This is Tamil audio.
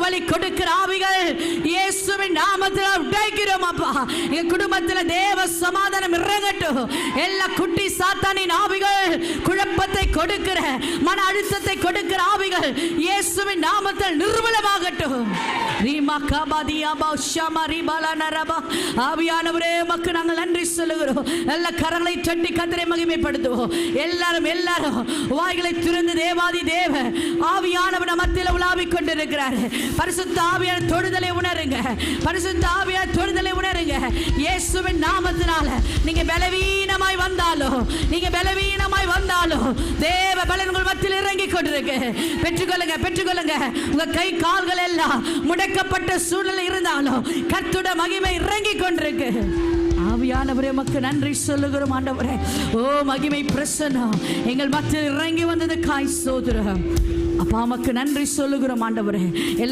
வலி கொடுக்கிற ஆவிகள் இயேசுவின் நாமத்தில் உடைக்கிறோம் அப்பா. எங்க குடும்பத்தில் தேவ சமாதானம் இறங்கட்டும். எல்லா குட்டி சாத்தானின் ஆவிகள், குழப்பத்தை கொடுக்கிற மன அழுத்தத்தை கொடுக்கிற ஆவிகள் இயேசுவின் நாமத்தில் நிர்மூலமாகட்டும். ஆவியானவரே உமக்கு நாங்கள் நன்றி சொல்லுகிறோம். எல்லா கரங்களை தட்டி கர்த்தரை மகிமைப்படுத்துவோம். எல்லாரும் வாய்களை திறந்து தேவாதி தேவ ஆவியானவர் மத்தியில் உலாவிக் கொண்டிருக்கிறார். பரிசுத்த ஆவியான தொடுதலை உணருங்க. பரிசுத்த ஆவியான தொடுதலை உணருங்க. இயேசுவின் நாமத்தினால நீங்க பலவீனமாய் வந்தாலும், நீங்க பலவீனமாய் வந்தாலும் தேவ பலன் உங்கள் மத்தியில் இறங்கி கொண்டிருக்கு. பெற்றுக்கொள்ளுங்க, பெற்றுக்கொள்ளுங்க. உங்க கை கால்கள் எல்லாம் முடக்கப்பட்ட சூழ்நிலை இருந்தாலும் கர்த்தருடைய மகிமை இறங்கி கொண்டிருக்கு. ஆவியானவரே உமக்கு நன்றி சொல்லுகிறோம் ஆண்டவரே. ஓ மகிமை பிரசன்னம் எங்கள் மத்தியில் இறங்கி வந்தது காய் சோதரம் அப்பா, உமக்கு நன்றி சொல்லுகிறோம் ஆண்டவரே. எல்லா